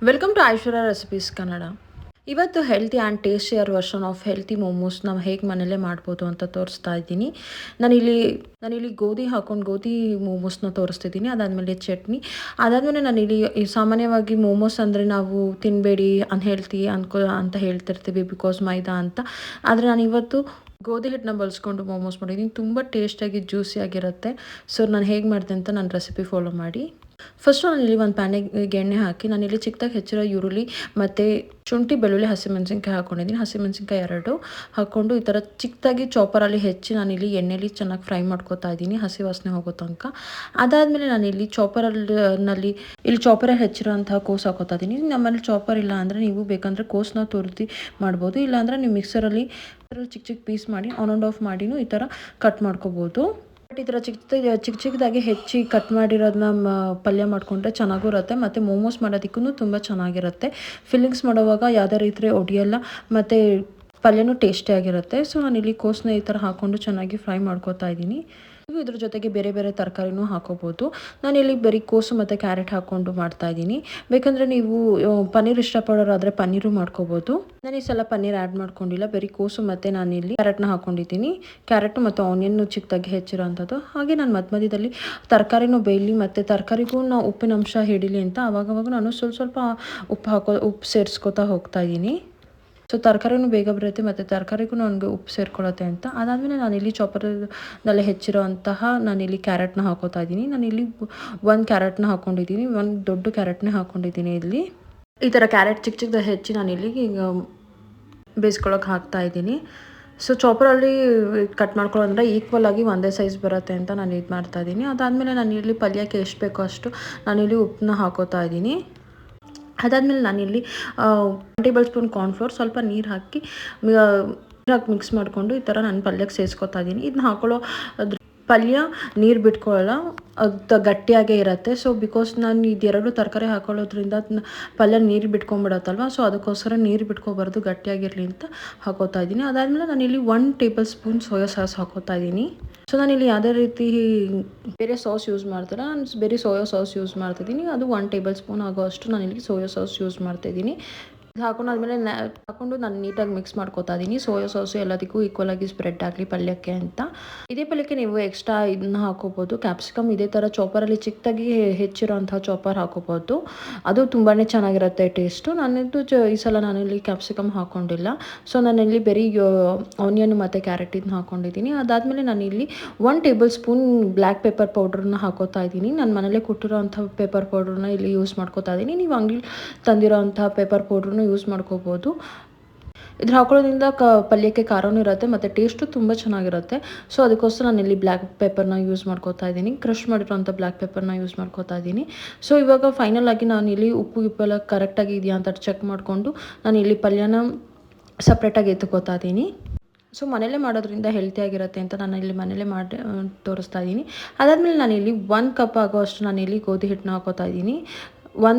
Welcome to Aishwarya recipes Kannada. ಇವತ್ತು healthy and tastier version of healthy momos ನಾವು ಹೇಗೆ ಮನೇಲೇ ಮಾಡ್ಬೋದು ಅಂತ ತೋರಿಸ್ತಾ ಇದ್ದೀನಿ. ನಾನಿಲ್ಲಿ ಗೋಧಿ ಮೋಮೋಸ್ನ ತೋರಿಸ್ತಿದ್ದೀನಿ. ಅದಾದಮೇಲೆ ಚಟ್ನಿ, ಅದಾದಮೇಲೆ ಸಾಮಾನ್ಯವಾಗಿ ಮೋಮೋಸ್ ಅಂದರೆ ನಾವು ತಿನ್ನಬೇಡಿ ಅನ್ಹೆಲ್ತಿ ಅಂತ ಹೇಳ್ತಿರ್ತೀವಿ ಬಿಕಾಸ್ ಮೈದಾ ಅಂತ. ಆದರೆ ನಾನು ಇವತ್ತು ಗೋಧಿ ಹಿಟ್ಟನ್ನ ಬಳಸ್ಕೊಂಡು ಮೋಮೋಸ್ ಮಾಡಿದ್ದೀನಿ. ತುಂಬ ಟೇಸ್ಟಾಗಿ ಜ್ಯೂಸಿಯಾಗಿರುತ್ತೆ. ಸೊ ನಾನು ಹೇಗೆ ಮಾಡಿದೆ ಅಂತ ನನ್ನ ರೆಸಿಪಿ ಫಾಲೋ ಮಾಡಿ. ಫಸ್ಟು ನಾನಿಲ್ಲಿ ಒಂದು ಪ್ಯಾನಿಗೆ ಎಣ್ಣೆ ಹಾಕಿ ನಾನಿಲ್ಲಿ ಚಿಕ್ಕದಾಗಿ ಹೆಚ್ಚಿರೋ ಈರುಳ್ಳಿ ಮತ್ತು ಶುಂಠಿ ಬೆಳ್ಳುಳ್ಳಿ ಹಸಿಮೆಣಸಿನ್ಕಾಯಿ ಹಾಕ್ಕೊಂಡಿದ್ದೀನಿ. ಹಸಿಮೆಣಸಿನ್ಕಾಯಿ 2 ಹಾಕ್ಕೊಂಡು ಈ ಥರ ಚಿಕ್ಕದಾಗಿ ಚಾಪರಲ್ಲಿ ಹೆಚ್ಚಿ ನಾನಿಲ್ಲಿ ಎಣ್ಣೆಲಿ ಚೆನ್ನಾಗಿ ಫ್ರೈ ಮಾಡ್ಕೊತಾ ಇದ್ದೀನಿ, ಹಸಿ ವಾಸನೆ ಹೋಗೋ ತನಕ. ಅದಾದಮೇಲೆ ನಾನಿಲ್ಲಿ ಚಾಪರಲ್ಲಿ ಹೆಚ್ಚಿರೋಂತಹ ಕೋಸು ಹಾಕೋತಾ ಇದ್ದೀನಿ. ನಮ್ಮಲ್ಲಿ ಚಾಪರ್ ಇಲ್ಲ ಅಂದರೆ ನೀವು ಬೇಕಂದರೆ ಕೋಸನ್ನ ತುರಿದು ಮಾಡ್ಬೋದು. ಇಲ್ಲಾಂದರೆ ನೀವು ಮಿಕ್ಸರಲ್ಲಿ ಚಿಕ್ಕ ಚಿಕ್ಕ ಪೀಸ್ ಮಾಡಿ ಆನ್ ಆ್ಯಂಡ್ ಆಫ್ ಮಾಡಿನೂ ಈ ಥರ ಕಟ್ ಮಾಡ್ಕೋಬೋದು. ಬಟ್ ಈ ಥರ ಚಿಕ್ಕದಾಗಿ ಹೆಚ್ಚಿ ಕಟ್ ಮಾಡಿರೋದನ್ನ ಪಲ್ಯ ಮಾಡಿಕೊಂಡ್ರೆ ಚೆನ್ನಾಗೂ ಇರುತ್ತೆ ಮತ್ತು ಮೋಮೋಸ್ ಮಾಡೋದಕ್ಕೂ ತುಂಬ ಚೆನ್ನಾಗಿರುತ್ತೆ. ಫಿಲ್ಲಿಂಗ್ಸ್ ಮಾಡೋವಾಗ ಯಾವುದೇ ರೀತಿ ಒಡಿಯಲ್ಲ ಮತ್ತು ಪಲ್ಯನೂ ಟೇಸ್ಟಿಯಾಗಿರುತ್ತೆ. ಸೊ ನಾನಿಲ್ಲಿ ಕೋಸನ್ನ ಈ ಥರ ಹಾಕ್ಕೊಂಡು ಚೆನ್ನಾಗಿ ಫ್ರೈ ಮಾಡ್ಕೊತಾ ಇದ್ದೀನಿ. ಇದ್ರ ಜೊತೆಗೆ ಬೇರೆ ಬೇರೆ ತರಕಾರಿನೂ ಹಾಕೋಬೋದು. ನಾನಿಲ್ಲಿ ಬರೀ ಕೋಸು ಮತ್ತು ಕ್ಯಾರೆಟ್ ಹಾಕ್ಕೊಂಡು ಮಾಡ್ತಾಯಿದ್ದೀನಿ. ಬೇಕಂದರೆ ನೀವು ಪನ್ನೀರ್ ಇಷ್ಟಪಡೋರಾದರೆ ಪನ್ನೀರು ಮಾಡ್ಕೋಬೋದು. ನಾನು ಈ ಸಲ ಪನ್ನೀರ್ ಆ್ಯಡ್ ಮಾಡ್ಕೊಂಡಿಲ್ಲ, ಬರೀ ಕೋಸು ಮತ್ತು ನಾನಿಲ್ಲಿ ಕ್ಯಾರೆಟ್ನ ಹಾಕ್ಕೊಂಡಿದ್ದೀನಿ. ಕ್ಯಾರೆಟು ಮತ್ತು ಆನಿಯನ್ನು ಚಿಕ್ಕದಾಗಿ ಹೆಚ್ಚಿರೋ ಅಂಥದ್ದು. ಹಾಗೆ ನಾನು ಮಧ್ಯದಲ್ಲಿ ತರಕಾರಿನೂ ಬೇಯಲಿ ಮತ್ತು ತರಕಾರಿಗೂ ನಾವು ಉಪ್ಪಿನ ಅಂಶ ಹಿಡೀಲಿ ಅಂತ ಆವಾಗವಾಗ ನಾನು ಸ್ವಲ್ಪ ಉಪ್ಪು ಸೇರಿಸ್ಕೊತಾ ಹೋಗ್ತಾ ಇದ್ದೀನಿ. ಸೊ ತರಕಾರಿನೂ ಬೇಗ ಬರುತ್ತೆ ಮತ್ತು ತರಕಾರಿಗೂ ನನಗೆ ಉಪ್ಪು ಸೇರ್ಕೊಳ್ಳುತ್ತೆ ಅಂತ. ಅದಾದಮೇಲೆ ನಾನಿಲ್ಲಿ ಚಾಪರ್ನಲ್ಲಿ ನಾನಿಲ್ಲಿ ಕ್ಯಾರೆಟ್ನ ಹಾಕೋತಾ ಇದ್ದೀನಿ. ನಾನಿಲ್ಲಿ 1 ಕ್ಯಾರೆಟ್ನ ಹಾಕ್ಕೊಂಡಿದ್ದೀನಿ, 1 ದೊಡ್ಡ ಕ್ಯಾರೆಟ್ನೇ ಹಾಕ್ಕೊಂಡಿದ್ದೀನಿ. ಇಲ್ಲಿ ಈ ಥರ ಕ್ಯಾರೆಟ್ ಚಿಕ್ಕದಾಗಿ ಹೆಚ್ಚಿ ನಾನಿಲ್ಲಿ ಬೇಯಿಸ್ಕೊಳ್ಳೋಕೆ ಹಾಕ್ತಾಯಿದ್ದೀನಿ. ಸೊ ಚಾಪರಲ್ಲಿ ಕಟ್ ಮಾಡ್ಕೊಳ್ಳೋದ್ರೆ ಈಕ್ವಲ್ ಆಗಿ ಒಂದೇ ಸೈಜ್ ಬರುತ್ತೆ ಅಂತ ನಾನು ಇದು ಮಾಡ್ತಾಯಿದ್ದೀನಿ. ಅದಾದಮೇಲೆ ನಾನಿಲ್ಲಿ ಪಲ್ಯಕ್ಕೆ ಎಷ್ಟು ಬೇಕೋ ಅಷ್ಟು ನಾನಿಲ್ಲಿ ಉಪ್ಪನ್ನ ಹಾಕೋತಾ ಇದ್ದೀನಿ. ಅದಾದಮೇಲೆ ನಾನಿಲ್ಲಿ 1 ಟೇಬಲ್ ಸ್ಪೂನ್ ಕಾರ್ನ್ಫ್ಲೋರ್, ಸ್ವಲ್ಪ ನೀರು ಹಾಕಿ ಮಿಕ್ಸ್ ಮಾಡಿಕೊಂಡು ಈ ಥರ ನಾನು ಪಲ್ಯಕ್ಕೆ ಸೇರಿಸ್ಕೊತಾ ಇದ್ದೀನಿ. ಇದನ್ನ ಹಾಕೊಳ್ಳೋ ಪಲ್ಯ ನೀರು ಬಿಟ್ಕೊಳ್ಳಲ್ಲ, ಅದು ಗಟ್ಟಿಯಾಗೇ ಇರುತ್ತೆ. ಸೊ ಬಿಕಾಸ್ ನಾನು ಇದೆರಡು ತರಕಾರಿ ಹಾಕೊಳ್ಳೋದ್ರಿಂದ ಪಲ್ಯ ನೀರು ಬಿಟ್ಕೊಂಡ್ಬಿಡತ್ತಲ್ವ, ಸೊ ಅದಕ್ಕೋಸ್ಕರ ನೀರು ಬಿಟ್ಕೊಬಾರ್ದು, ಗಟ್ಟಿಯಾಗಿರಲಿ ಅಂತ ಹಾಕೋತಾ ಇದ್ದೀನಿ. ಅದಾದಮೇಲೆ ನಾನಿಲ್ಲಿ 1 ಟೇಬಲ್ ಸ್ಪೂನ್ ಸೋಯಾ ಸಾಸ್ ಹಾಕೋತಾ ಇದ್ದೀನಿ. ಸೊ ನಾನಿಲ್ಲಿ ಯಾವುದೇ ರೀತಿ ಬೇರೆ ಸಾಸ್ ಯೂಸ್ ಮಾಡ್ತಾರೆ, ನಾನು ಬೇರೆ ಸೋಯಾ ಸಾಸ್ ಯೂಸ್ ಮಾಡ್ತಿದ್ದೀನಿ. ಅದು 1 ಟೇಬಲ್ ಸ್ಪೂನ್ ಆಗೋ ಅಷ್ಟು ನಾನಿಲ್ಲಿ ಸೋಯಾ ಸಾಸ್ ಯೂಸ್ ಮಾಡ್ತಾಯಿದ್ದೀನಿ. ಹಾಕೊಂಡಾದ್ಮೇಲೆ ಹಾಕೊಂಡು ನಾನು ನೀಟಾಗಿ ಮಿಕ್ಸ್ ಮಾಡ್ಕೊತಾ ಇದ್ದೀನಿ. ಸೋಯಾ ಸಾಸು ಎಲ್ಲದಕ್ಕೂ ಈಕ್ವಲ್ ಆಗಿ ಸ್ಪ್ರೆಡ್ ಆಗಲಿ ಪಲ್ಯಕ್ಕೆ ಅಂತ. ಇದೇ ಪಲ್ಯಕ್ಕೆ ನೀವು ಎಕ್ಸ್ಟ್ರಾ ಇದನ್ನ ಹಾಕೋಬೋದು, ಕ್ಯಾಪ್ಸಿಕಮ್ ಇದೇ ಥರ ಚಾಪರಲ್ಲಿ ಚಿಕ್ಕದಾಗಿ ಹೆಚ್ಚಿರೋಂಥ ಚಾಪರ್ ಹಾಕೋಬೋದು. ಅದು ತುಂಬಾ ಚೆನ್ನಾಗಿರುತ್ತೆ ಟೇಸ್ಟು. ಈ ಸಲ ನಾನಿಲ್ಲಿ ಕ್ಯಾಪ್ಸಿಕಮ್ ಹಾಕ್ಕೊಂಡಿಲ್ಲ. ಸೊ ನಾನಿಲ್ಲಿ ಬರೀ ಆನಿಯನ್ ಮತ್ತು ಕ್ಯಾರೆಟ್ ಇದನ್ನ ಹಾಕ್ಕೊಂಡಿದ್ದೀನಿ. ಅದಾದಮೇಲೆ ನಾನಿಲ್ಲಿ 1 ಟೇಬಲ್ ಸ್ಪೂನ್ ಬ್ಲ್ಯಾಕ್ ಪೆಪ್ಪರ್ ಪೌಡ್ರನ್ನ ಹಾಕೋತಾ ಇದ್ದೀನಿ. ನಾನು ಮನೇಲೇ ಕೊಟ್ಟಿರೋಂಥ ಪೆಪ್ಪರ್ ಪೌಡ್ರನ್ನ ಇಲ್ಲಿ ಯೂಸ್ ಮಾಡ್ಕೋತಾ ಇದ್ದೀನಿ. ನೀವು ಅಂಗಡಿ ತಂದಿರೋಂಥ ಪೆಪ್ಪರ್ ಪೌಡ್ರನ್ನ ಯೂಸ್ ಮಾಡ್ಕೋಬೋದು. ಇದ್ರ ಹಾಕೊಳ್ಳೋದ್ರಿಂದ ಪಲ್ಯಕ್ಕೆ ಖಾರನೂ ಇರುತ್ತೆ ಮತ್ತು ಟೇಸ್ಟು ತುಂಬ ಚೆನ್ನಾಗಿರುತ್ತೆ. ಸೊ ಅದಕ್ಕೋಸ್ಕರ ನಾನಿಲ್ಲಿ ಬ್ಲ್ಯಾಕ್ ಪೆಪ್ಪರ್ನ ಯೂಸ್ ಮಾಡ್ಕೋತಾ ಇದ್ದೀನಿ, ಕ್ರಷ್ ಮಾಡಿರೋಂಥ ಬ್ಲ್ಯಾಕ್ ಪೆಪ್ಪರ್ನ ಯೂಸ್ ಮಾಡ್ಕೋತಾ ಇದ್ದೀನಿ. ಸೊ ಇವಾಗ ಫೈನಲ್ ಆಗಿ ನಾನಿಲ್ಲಿ ಉಪ್ಪೆಲ್ಲ ಕರೆಕ್ಟಾಗಿ ಇದೆಯಾ ಅಂತ ಚೆಕ್ ಮಾಡಿಕೊಂಡು ನಾನಿಲ್ಲಿ ಪಲ್ಯನ ಸಪ್ರೇಟಾಗಿ ಎತ್ಕೋತಾ ಇದ್ದೀನಿ. ಸೊ ಮನೇಲೇ ಮಾಡೋದ್ರಿಂದ ಹೆಲ್ತಿಯಾಗಿರುತ್ತೆ ಅಂತ ನಾನು ಇಲ್ಲಿ ಮನೇಲೇ ಮಾಡಿ ತೋರಿಸ್ತಾ ಇದ್ದೀನಿ. ಅದಾದಮೇಲೆ ನಾನಿಲ್ಲಿ 1 ಕಪ್ ಆಗೋ ಅಷ್ಟು ನಾನಿಲ್ಲಿ ಗೋಧಿ ಹಿಟ್ಟನ್ನ ಹಾಕೋತಾ ಇದ್ದೀನಿ.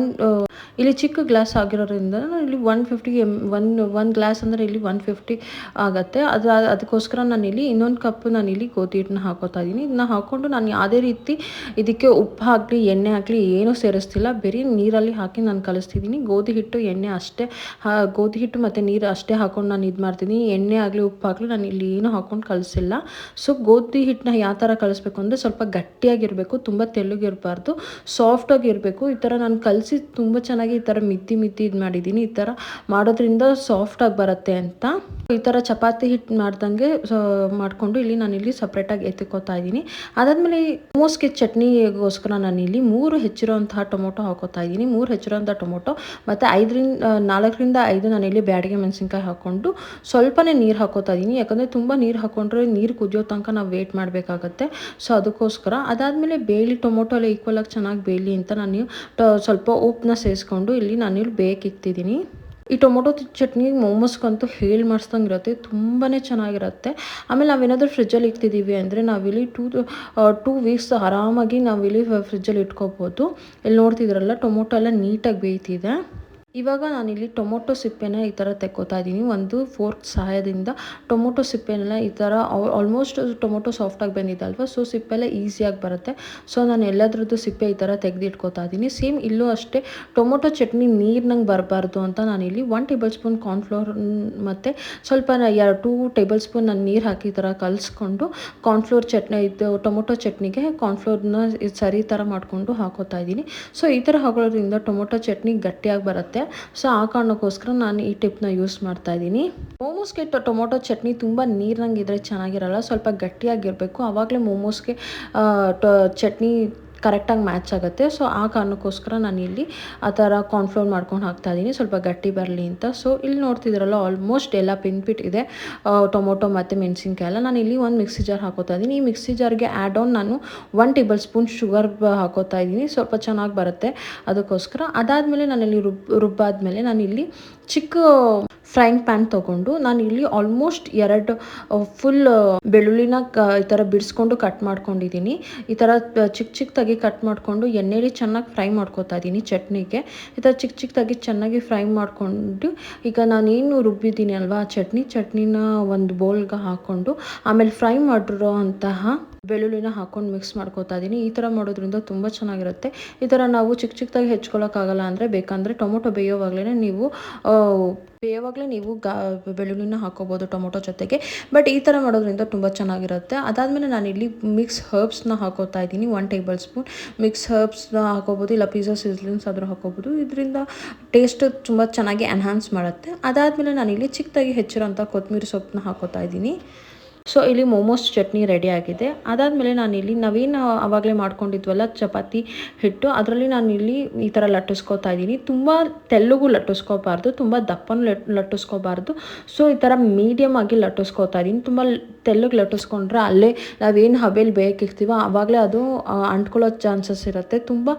ಇಲ್ಲಿ ಚಿಕ್ಕ ಗ್ಲಾಸ್ ಆಗಿರೋದ್ರಿಂದ ನಾನು ಇಲ್ಲಿ 1 ಗ್ಲಾಸ್ ಅಂದರೆ ಇಲ್ಲಿ 150 ಆಗುತ್ತೆ. ಅದಕ್ಕೋಸ್ಕರ ನಾನಿಲ್ಲಿ ಇನ್ನೊಂದು ಕಪ್ ನಾನಿಲ್ಲಿ ಗೋಧಿ ಹಿಟ್ಟನ್ನ ಹಾಕೋತಾ ಇದ್ದೀನಿ. ಇದನ್ನ ಹಾಕ್ಕೊಂಡು ನಾನು ಯಾವುದೇ ರೀತಿ ಇದಕ್ಕೆ ಉಪ್ಪು ಹಾಕಲಿ ಎಣ್ಣೆ ಹಾಕಲಿ ಏನೂ ಸೇರಿಸ್ತಿಲ್ಲ, ಬರೀ ನೀರಲ್ಲಿ ಹಾಕಿ ನಾನು ಕಲಿಸ್ತಿದ್ದೀನಿ. ಗೋಧಿ ಹಿಟ್ಟು ಎಣ್ಣೆ ಅಷ್ಟೇ, ಗೋಧಿ ಹಿಟ್ಟು ಮತ್ತು ನೀರು ಅಷ್ಟೇ ಹಾಕ್ಕೊಂಡು ನಾನು ಇದು ಮಾಡ್ತಿದ್ದೀನಿ. ಎಣ್ಣೆ ಆಗಲಿ ಉಪ್ಪು ಆಗಲಿ ನಾನು ಇಲ್ಲಿ ಏನೂ ಹಾಕ್ಕೊಂಡು ಕಲಿಸಿಲ್ಲ. ಸೊ ಗೋಧಿ ಹಿಟ್ಟನ್ನ ಯಾವ ಥರ ಕಲಿಸ್ಬೇಕು ಅಂದರೆ ಸ್ವಲ್ಪ ಗಟ್ಟಿಯಾಗಿರಬೇಕು, ತುಂಬ ತೆಳ್ಳಗಿರಬಾರ್ದು, ಸಾಫ್ಟಾಗಿರಬೇಕು. ಈ ಥರ ನಾನು ಕಲಸಿ ತುಂಬ ಚೆನ್ನಾಗಿ ಈ ಥರ ಮಿದ್ದಿ ಇದು ಮಾಡಿದ್ದೀನಿ. ಈ ಥರ ಮಾಡೋದ್ರಿಂದ ಸಾಫ್ಟಾಗಿ ಬರುತ್ತೆ ಅಂತ. ಈ ಥರ ಚಪಾತಿ ಹಿಟ್ಟು ಮಾಡ್ದಂಗೆ ಮಾಡಿಕೊಂಡು ನಾನಿಲ್ಲಿ ಸಪ್ರೇಟಾಗಿ ಎತ್ಕೋತಾ ಇದ್ದೀನಿ. ಅದಾದಮೇಲೆ ಮೋಮೋಸ್ಗೆ ಚಟ್ನಿಗೋಸ್ಕರ ನಾನಿಲ್ಲಿ 3 ಹೆಚ್ಚಿರೋಂತಹ ಟೊಮೊಟೊ ಹಾಕೋತಾ ಇದ್ದೀನಿ. 3 ಹೆಚ್ಚಿರೋಂಥ ಟೊಮೊಟೊ ಮತ್ತು 4ರಿಂದ 5 ನಾನಿಲ್ಲಿ ಬ್ಯಾಡಗೆ ಮೆಣಸಿನ್ಕಾಯಿ ಹಾಕ್ಕೊಂಡು ಸ್ವಲ್ಪನೇ ನೀರು ಹಾಕೋತಾ ಇದ್ದೀನಿ. ಯಾಕಂದರೆ ತುಂಬ ನೀರು ಹಾಕ್ಕೊಂಡ್ರೆ ನೀರು ಕುದಿಯೋ ತನಕ ನಾವು ವೇಟ್ ಮಾಡಬೇಕಾಗತ್ತೆ. ಸೊ ಅದಕ್ಕೋಸ್ಕರ ಅದಾದಮೇಲೆ ಬೇಯಲಿ, ಟೊಮೊಟೊ ಎಲ್ಲ ಈಕ್ವಲಾಗಿ ಚೆನ್ನಾಗಿ ಬೇಯಲಿ ಅಂತ ನಾನು ಸ್ವಲ್ಪ ಉಪ್ಪನ್ನ ಸೇರಿಸ್ಕೊಂಡು ನಾನಿಲ್ಲಿ ಬೇಕಿಕ್ತಿದ್ದೀನಿ. ಈ ಟೊಮೊಟೊ ಚಟ್ನಿ ಮೋಮೋಸ್ಗಂತೂ ಮಾಡಿಸ್ದಂಗೆ ಇರುತ್ತೆ, ತುಂಬಾ ಚೆನ್ನಾಗಿರುತ್ತೆ. ಆಮೇಲೆ ನಾವೇನಾದರೂ ಫ್ರಿಜ್ಜಲ್ಲಿ ಇಕ್ತಿದ್ದೀವಿ ಅಂದರೆ ನಾವಿಲ್ಲಿ 2 ವೀಕ್ಸ್ ಆರಾಮಾಗಿ ನಾವಿಲ್ಲಿ ಫ್ರಿಜ್ಜಲ್ಲಿ ಇಟ್ಕೋಬೋದು. ಇಲ್ಲಿ ನೋಡ್ತಿದ್ರಲ್ಲ ಟೊಮೊಟೊ ಎಲ್ಲ ನೀಟಾಗಿ ಬೇಯ್ತಿದೆ. ಇವಾಗ ನಾನಿಲ್ಲಿ ಟೊಮೊಟೊ ಸಿಪ್ಪೆನ ಈ ಥರ ತೆಕ್ಕೋತಾ ಇದ್ದೀನಿ. ಒಂದು ಫೋರ್ಕ್ ಸಹಾಯದಿಂದ ಟೊಮೊಟೊ ಸಿಪ್ಪೆನೆಲ್ಲ ಈ ಥರ ಆಲ್ಮೋಸ್ಟ್ ಟೊಮೊಟೊ ಸಾಫ್ಟಾಗಿ ಬಂದಿದೆ ಅಲ್ವಾ, ಸೊ ಸಿಪ್ಪೆಲ್ಲ ಈಸಿಯಾಗಿ ಬರುತ್ತೆ. ಸೊ ನಾನು ಎಲ್ಲದ್ರದ್ದು ಸಿಪ್ಪೆ ಈ ಥರ ತೆಗೆದಿಟ್ಕೋತಾ ಇದ್ದೀನಿ. ಸೇಮ್ ಇಲ್ಲೂ ಅಷ್ಟೇ ಟೊಮೊಟೊ ಚಟ್ನಿ ನೀರಿನಂಗೆ ಬರಬಾರ್ದು ಅಂತ ನಾನಿಲ್ಲಿ 1 ಟೇಬಲ್ ಸ್ಪೂನ್ ಕಾರ್ನ್ಫ್ಲೋರ್ ಮತ್ತು ಸ್ವಲ್ಪ 2 ಟೇಬಲ್ ಸ್ಪೂನ್ ನಾನು ನೀರು ಹಾಕಿ ಈ ಥರ ಕಲಿಸ್ಕೊಂಡು ಕಾರ್ನ್ಫ್ಲೋರ್ ಚಟ್ನಿ ಇದು ಟೊಮೊಟೊ ಚಟ್ನಿಗೆ ಕಾರ್ನ್ಫ್ಲೋರ್ನ ಸರಿ ಥರ ಮಾಡಿಕೊಂಡು ಹಾಕೋತಾ ಇದ್ದೀನಿ. ಸೊ ಈ ಥರ ಹಾಕೊಳ್ಳೋದ್ರಿಂದ ಟೊಮೊಟೊ ಚಟ್ನಿ ಗಟ್ಟಿಯಾಗಿ ಬರುತ್ತೆ. ಸೊ ಆ ಕಾರಣಕ್ಕೋಸ್ಕರ ನಾನು ಈ ಟಿಪ್ನ ಯೂಸ್ ಮಾಡ್ತಾ ಇದ್ದೀನಿ. ಮೋಮೋಸ್ಗೆ ಟೊಮೊಟೊ ಚಟ್ನಿ ತುಂಬ ನೀರಿನಂಗೆ ಇದ್ರೆ ಚೆನ್ನಾಗಿರಲ್ಲ, ಸ್ವಲ್ಪ ಗಟ್ಟಿಯಾಗಿರಬೇಕು. ಆವಾಗಲೇ ಮೋಮೋಸ್ಗೆ ಚಟ್ನಿ ಕರೆಕ್ಟಾಗಿ ಮ್ಯಾಚ್ ಆಗುತ್ತೆ. ಸೊ ಆ ಕಾರಣಕ್ಕೋಸ್ಕರ ನಾನು ಇಲ್ಲಿ ಆ ಥರ ಕಾರ್ನ್ಫ್ಲೋರ್ ಮಾಡ್ಕೊಂಡು ಹಾಕ್ತಾಯಿದ್ದೀನಿ, ಸ್ವಲ್ಪ ಗಟ್ಟಿ ಬರಲಿ ಅಂತ. ಸೊ ಇಲ್ಲಿ ನೋಡ್ತಿದ್ರಲ್ಲ ಆಲ್ಮೋಸ್ಟ್ ಎಲ್ಲ ಇದೆ ಟೊಮೊಟೊ ಮತ್ತು ಮೆಣಸಿನ್ಕಾಯಿ ಎಲ್ಲ. ನಾನು ಇಲ್ಲಿ ಒಂದು ಮಿಕ್ಸಿ ಜಾರ್ ಹಾಕೋತಾ ಇದ್ದೀನಿ. ಈ ಮಿಕ್ಸಿ ಜಾರ್ಗೆ ಆ್ಯಡ್ ಆನ್ ನಾನು 1 ಟೇಬಲ್ ಸ್ಪೂನ್ ಶುಗರ್ ಹಾಕೋತಾ ಇದ್ದೀನಿ, ಸ್ವಲ್ಪ ಚೆನ್ನಾಗಿ ಬರುತ್ತೆ ಅದಕ್ಕೋಸ್ಕರ. ಅದಾದಮೇಲೆ ನಾನಿಲ್ಲಿ ರುಬ್ಬಾದ್ಮೇಲೆ ನಾನಿಲ್ಲಿ ಚಿಕ್ಕ ಫ್ರೈಂಗ್ ಪ್ಯಾನ್ ತೊಗೊಂಡು ನಾನಿಲ್ಲಿ ಆಲ್ಮೋಸ್ಟ್ 2 ಫುಲ್ ಬೆಳ್ಳುಳ್ಳಿನ ಈ ಥರ ಬಿಡಿಸ್ಕೊಂಡು ಕಟ್ ಮಾಡ್ಕೊಂಡಿದ್ದೀನಿ. ಈ ಥರ ಚಿಕ್ಕದಾಗಿ ಕಟ್ ಮಾಡಿಕೊಂಡು ಎಣ್ಣೆಲಿ ಚೆನ್ನಾಗಿ ಫ್ರೈ ಮಾಡ್ಕೊತಾ ಇದ್ದೀನಿ ಚಟ್ನಿಗೆ. ಈ ಥರ ಚಿಕ್ಕದಾಗಿ ಚೆನ್ನಾಗಿ ಫ್ರೈ ಮಾಡಿಕೊಂಡು ಈಗ ನಾನೇನು ರುಬ್ಬಿದ್ದೀನಿ ಅಲ್ವಾ ಚಟ್ನಿನ ಒಂದು ಬೌಲ್ಗೆ ಹಾಕ್ಕೊಂಡು ಆಮೇಲೆ ಫ್ರೈ ಮಾಡಿರೋ ಅಂತಹ ಬೆಳ್ಳುಳ್ಳಿನ ಹಾಕ್ಕೊಂಡು ಮಿಕ್ಸ್ ಮಾಡ್ಕೊತಾ ಇದ್ದೀನಿ. ಈ ಥರ ಮಾಡೋದ್ರಿಂದ ತುಂಬ ಚೆನ್ನಾಗಿರುತ್ತೆ. ಈ ಥರ ನಾವು ಚಿಕ್ಕದಾಗಿ ಹೆಚ್ಕೊಳ್ಳೋಕ್ಕಾಗಲ್ಲ ಅಂದರೆ ಬೇಕಂದರೆ ಟೊಮೊಟೊ ಬೇಯೋವಾಗಲೇ ನೀವು ಬೆಳ್ಳುಳ್ಳಿನ ಹಾಕೋಬೋದು ಟೊಮೊಟೊ ಜೊತೆಗೆ. ಬಟ್ ಈ ಥರ ಮಾಡೋದ್ರಿಂದ ತುಂಬ ಚೆನ್ನಾಗಿರುತ್ತೆ. ಅದಾದಮೇಲೆ ನಾನಿಲ್ಲಿ ಮಿಕ್ಸ್ ಹರ್ಬ್ಸ್ನ ಹಾಕೋತಾ ಇದ್ದೀನಿ. 1 ಟೇಬಲ್ ಸ್ಪೂನ್ ಮಿಕ್ಸ್ ಹರ್ಬ್ಸ್ನ ಹಾಕೋಬೋದು, ಇಲ್ಲ ಪಿಜ್ಜಾ ಸೀಸನಿಂಗ್ಸ್ ಆದರೂ ಹಾಕೋಬೋದು. ಇದರಿಂದ ಟೇಸ್ಟ್ ತುಂಬ ಚೆನ್ನಾಗಿ ಎನ್ಹಾನ್ಸ್ ಮಾಡುತ್ತೆ. ಅದಾದಮೇಲೆ ನಾನಿಲ್ಲಿ ಚಿಕ್ಕದಾಗಿ ಹೆಚ್ಚಿರೋಂಥ ಕೊತ್ತಂಬರಿ ಸೊಪ್ಪನ್ನ ಹಾಕೋತಾ ಇದ್ದೀನಿ. ಸೊ ಇಲ್ಲಿ ಮೋಮೋಸ್ ಚಟ್ನಿ ರೆಡಿ ಆಗಿದೆ. ಅದಾದಮೇಲೆ ನಾನಿಲ್ಲಿ ನಾವೇನು ಆವಾಗಲೇ ಮಾಡ್ಕೊಂಡಿದ್ವಲ್ಲ ಚಪಾತಿ ಹಿಟ್ಟು, ಅದರಲ್ಲಿ ನಾನಿಲ್ಲಿ ಈ ಥರ ಲಟ್ಟಿಸ್ಕೋತಾ ಇದ್ದೀನಿ. ತುಂಬ ತೆಳ್ಳಗೂ ಲಟ್ಟಿಸ್ಕೋಬಾರ್ದು, ತುಂಬ ದಪ್ಪನೂ ಲಟ್ಟಿಸ್ಕೋಬಾರ್ದು. ಸೊ ಈ ಥರ ಮೀಡಿಯಮ್ ಆಗಿ ಲಟ್ಟಿಸ್ಕೋತಾ ಇದ್ದೀನಿ. ತುಂಬ ತೆಳ್ಳಗೆ ಲಟ್ಟಿಸ್ಕೊಂಡ್ರೆ ಅಲ್ಲೇ ನಾವೇನು ಹಬೆಯಲ್ಲಿ ಬೇಯಕ್ಕಿರ್ತೀವೋ ಆವಾಗಲೇ ಅದು ಅಂಟ್ಕೊಳ್ಳೋ ಚಾನ್ಸಸ್ ಇರುತ್ತೆ. ತುಂಬ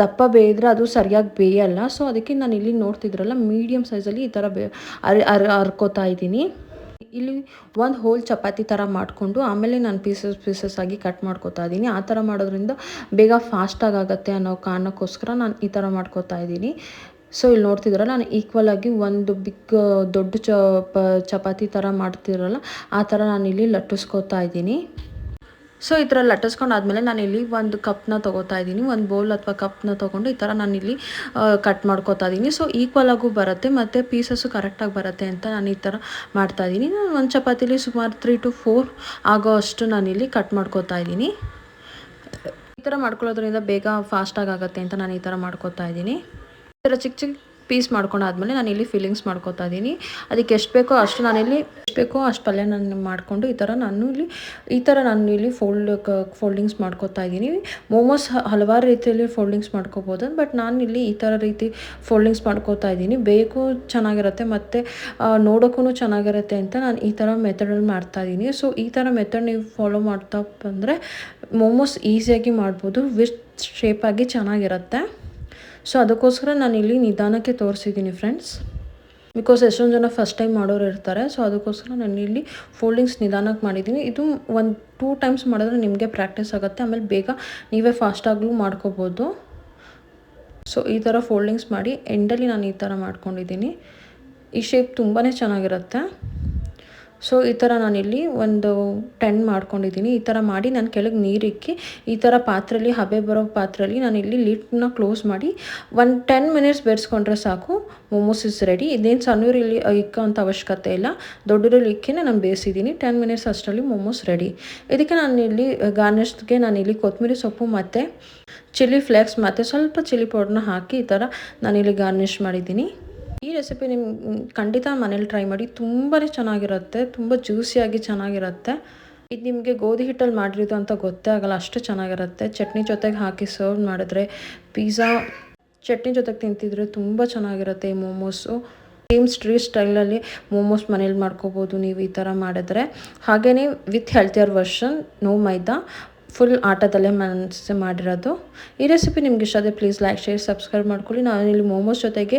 ದಪ್ಪ ಬೇಯಿದ್ರೆ ಅದು ಸರಿಯಾಗಿ ಬೇಯಲ್ಲ. ಸೊ ಅದಕ್ಕೆ ನಾನು ಇಲ್ಲಿ ನೋಡ್ತಿದ್ರಲ್ಲ ಮೀಡಿಯಮ್ ಸೈಜಲ್ಲಿ ಈ ಥರ ಹರ್ಕೋತಾ ಇದ್ದೀನಿ. ಇಲ್ಲಿ ಒಂದು ಹೋಲ್ ಚಪಾತಿ ಥರ ಮಾಡಿಕೊಂಡು ಆಮೇಲೆ ನಾನು ಪೀಸಸ್ ಆಗಿ ಕಟ್ ಮಾಡ್ಕೋತಾ ಇದ್ದೀನಿ. ಆ ಥರ ಮಾಡೋದ್ರಿಂದ ಬೇಗ ಫಾಸ್ಟಾಗಿ ಆಗುತ್ತೆ ಅನ್ನೋ ಕಾರಣಕ್ಕೋಸ್ಕರ ನಾನು ಈ ಥರ ಮಾಡ್ಕೋತಾ ಇದ್ದೀನಿ. ಸೊ ಇಲ್ಲಿ ನೋಡ್ತಿದ್ರಲ್ಲ ನಾನು ಈಕ್ವಲ್ ಆಗಿ ಒಂದು ದೊಡ್ಡ ಚಪಾತಿ ಥರ ಮಾಡ್ತಿರಲ್ಲ ಆ ಥರ ನಾನಿಲ್ಲಿ ಲಟ್ಟಿಸ್ಕೋತಾ ಇದ್ದೀನಿ. ಸೊ ಈ ಥರ ಲಟ್ಟಿಸ್ಕೊಂಡಾದ್ಮೇಲೆ ನಾನಿಲ್ಲಿ ಒಂದು ಕಪ್ನ ತೊಗೋತಾ ಇದ್ದೀನಿ. ಒಂದು ಬೌಲ್ ಅಥವಾ ಕಪ್ನ ತೊಗೊಂಡು ಈ ಥರ ನಾನಿಲ್ಲಿ ಕಟ್ ಮಾಡ್ಕೋತಾ ಇದ್ದೀನಿ. ಸೊ ಈಕ್ವಲ್ ಆಗೂ ಬರುತ್ತೆ ಮತ್ತು ಪೀಸಸ್ಸು ಕರೆಕ್ಟಾಗಿ ಬರುತ್ತೆ ಅಂತ ನಾನು ಈ ಥರ ಮಾಡ್ತಾಯಿದ್ದೀನಿ. ನಾನು ಒಂದು ಚಪಾತಿಲಿ ಸುಮಾರು 3 to 4 ಆಗೋ ಅಷ್ಟು ನಾನಿಲ್ಲಿ ಕಟ್ ಮಾಡ್ಕೋತಾ ಇದ್ದೀನಿ. ಈ ಥರ ಮಾಡ್ಕೊಳ್ಳೋದ್ರಿಂದ ಬೇಗ ಫಾಸ್ಟಾಗಿ ಆಗುತ್ತೆ ಅಂತ ನಾನು ಈ ಥರ ಮಾಡ್ಕೋತಾ ಇದ್ದೀನಿ. ಈ ಥರ ಚಿಕ್ಕ ಪೀಸ್ ಮಾಡ್ಕೊಂಡಾದ್ಮೇಲೆ ನಾನು ಇಲ್ಲಿ ಫಿಲ್ಲಿಂಗ್ಸ್ ಮಾಡ್ಕೋತಾ ಇದ್ದೀನಿ. ಅದಕ್ಕೆ ಎಷ್ಟು ಬೇಕೋ ಅಷ್ಟು ಪಲ್ಯ ನಾನು ಮಾಡಿಕೊಂಡು ಈ ಥರ ನಾನು ಇಲ್ಲಿ ಫೋಲ್ಡಿಂಗ್ಸ್ ಮಾಡ್ಕೋತಾ ಇದ್ದೀನಿ. ಮೋಮೋಸ್ ಹಲವಾರು ರೀತಿಯಲ್ಲಿ ಫೋಲ್ಡಿಂಗ್ಸ್ ಮಾಡ್ಕೋಬೋದು, ಬಟ್ ನಾನು ಇಲ್ಲಿ ಈ ಥರ ರೀತಿ ಫೋಲ್ಡಿಂಗ್ಸ್ ಮಾಡ್ಕೋತಾ ಇದ್ದೀನಿ. ಬೇಕೂ ಚೆನ್ನಾಗಿರುತ್ತೆ ಮತ್ತು ನೋಡೋಕ್ಕೂ ಚೆನ್ನಾಗಿರುತ್ತೆ ಅಂತ ನಾನು ಈ ಥರ ಮೆಥಡಲ್ಲಿ ಮಾಡ್ತಾಯಿದ್ದೀನಿ. ಸೊ ಈ ಥರ ಮೆಥಡ್ ನೀವು ಫಾಲೋ ಮಾಡ್ತಾ ಬಂದರೆ ಮೋಮೋಸ್ ಈಸಿಯಾಗಿ ಮಾಡ್ಬೋದು, ವಿತ್ ಶೇಪಾಗಿ ಚೆನ್ನಾಗಿರುತ್ತೆ. ಸೊ ಅದಕ್ಕೋಸ್ಕರ ನಾನು ಇಲ್ಲಿ ನಿಧಾನಕ್ಕೆ ತೋರಿಸಿದ್ದೀನಿ ಫ್ರೆಂಡ್ಸ್, ಬಿಕಾಸ್ ಎಷ್ಟೊಂದು ಜನ ಫಸ್ಟ್ ಟೈಮ್ ಮಾಡೋರು ಇರ್ತಾರೆ. ಸೊ ಅದಕ್ಕೋಸ್ಕರ ನಾನು ಇಲ್ಲಿ ಫೋಲ್ಡಿಂಗ್ಸ್ ನಿಧಾನಕ್ಕೆ ಮಾಡಿದ್ದೀನಿ. ಇದು 1-2 ಟೈಮ್ಸ್ ಮಾಡಿದ್ರೆ ನಿಮಗೆ ಪ್ರಾಕ್ಟೀಸ್ ಆಗುತ್ತೆ, ಆಮೇಲೆ ಬೇಗ ನೀವೇ ಫಾಸ್ಟಾಗ್ಲೂ ಮಾಡ್ಕೋಬೋದು. ಸೊ ಈ ಥರ ಫೋಲ್ಡಿಂಗ್ಸ್ ಮಾಡಿ ಎಂಡಲ್ಲಿ ನಾನು ಈ ಥರ ಮಾಡ್ಕೊಂಡಿದ್ದೀನಿ. ಈ ಶೇಪ್ ತುಂಬಾ ಚೆನ್ನಾಗಿರುತ್ತೆ. ಸೊ ಈ ಥರ ನಾನಿಲ್ಲಿ ಒಂದು 10 ಮಾಡ್ಕೊಂಡಿದ್ದೀನಿ. ಈ ಥರ ಮಾಡಿ ನಾನು ಕೆಳಗೆ ನೀರಿಕ್ಕಿ ಈ ಥರ ಪಾತ್ರೆಯಲ್ಲಿ ಹಬೆ ಬರೋ ಪಾತ್ರೆಯಲ್ಲಿ ನಾನಿಲ್ಲಿ ಲಿಡ್ನ ಕ್ಲೋಸ್ ಮಾಡಿ 10 ಮಿನಿಟ್ಸ್ ಬೇಯಿಸ್ಕೊಂಡ್ರೆ ಸಾಕು, ಮೋಮೋಸ್ ಇಸ್ ರೆಡಿ. ಇದೇನು ಸಣ್ಣೂರಲ್ಲಿ ಇಕ್ಕೋಂಥ ಅವಶ್ಯಕತೆ ಇಲ್ಲ, ದೊಡ್ಡೂರಲ್ಲಿ ಇಕ್ಕೇ ನಾನು ಬೇಯಿಸಿದ್ದೀನಿ. 10 ಮಿನಿಟ್ಸ್ ಅಷ್ಟರಲ್ಲಿ ಮೋಮೋಸ್ ರೆಡಿ. ಇದಕ್ಕೆ ನಾನಿಲ್ಲಿ ಗಾರ್ನಿಷ್ಗೆ ನಾನಿಲ್ಲಿ ಕೊತ್ತಂಬರಿ ಸೊಪ್ಪು ಮತ್ತು ಚಿಲ್ಲಿ ಫ್ಲೇಕ್ಸ್ ಮತ್ತು ಸ್ವಲ್ಪ ಚಿಲ್ಲಿ ಪೌಡ್ರನ್ನ ಹಾಕಿ ಈ ಥರ ನಾನಿಲ್ಲಿ ಗಾರ್ನಿಷ್ ಮಾಡಿದ್ದೀನಿ. ಈ ರೆಸಿಪಿ ಖಂಡಿತ ಮನೇಲಿ ಟ್ರೈ ಮಾಡಿ, ತುಂಬಾ ಚೆನ್ನಾಗಿರುತ್ತೆ, ತುಂಬ ಜ್ಯೂಸಿಯಾಗಿ ಚೆನ್ನಾಗಿರುತ್ತೆ. ಇದು ನಿಮಗೆ ಗೋಧಿ ಹಿಟ್ಟಲ್ಲಿ ಮಾಡಿರೋದು ಅಂತ ಗೊತ್ತೇ ಆಗಲ್ಲ, ಅಷ್ಟು ಚೆನ್ನಾಗಿರುತ್ತೆ. ಚಟ್ನಿ ಜೊತೆಗೆ ಹಾಕಿ ಸರ್ವ್ ಮಾಡಿದ್ರೆ, ಪಿಜ್ಜಾ ಚಟ್ನಿ ಜೊತೆಗೆ ತಿಂತಿದ್ರೆ ತುಂಬ ಚೆನ್ನಾಗಿರುತ್ತೆ ಈ ಮೋಮೋಸು. ಸೇಮ್ ಸ್ಟ್ರೀಟ್ ಸ್ಟೈಲಲ್ಲಿ ಮೋಮೋಸ್ ಮನೇಲಿ ಮಾಡ್ಕೋಬೋದು ನೀವು ಈ ಥರ ಮಾಡಿದ್ರೆ. ಹಾಗೆಯೇ with healthier version, no maida, full ಆಟದಲ್ಲೇ ಮಾಡಿರೋದು. ಈ ರೆಸಿಪಿ ನಿಮ್ಗೆ ಇಷ್ಟ ಆದರೆ ಪ್ಲೀಸ್ ಲೈಕ್, ಶೇರ್, ಸಬ್ಸ್ಕ್ರೈಬ್ ಮಾಡ್ಕೊಳ್ಳಿ. ನಾನಿಲ್ಲಿ ಮೋಮೋಸ್ ಜೊತೆಗೆ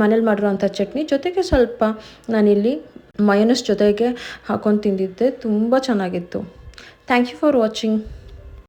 ಮನೇಲಿ ಮಾಡಿರೋಂಥ ಚಟ್ನಿ ಜೊತೆಗೆ ಸ್ವಲ್ಪ ನಾನಿಲ್ಲಿ ಮಯೋನಸ್ ಜೊತೆಗೆ ಹಾಕೊಂಡು ತಿಂದಿದ್ದೆ, ತುಂಬ ಚೆನ್ನಾಗಿತ್ತು. Thank you for watching.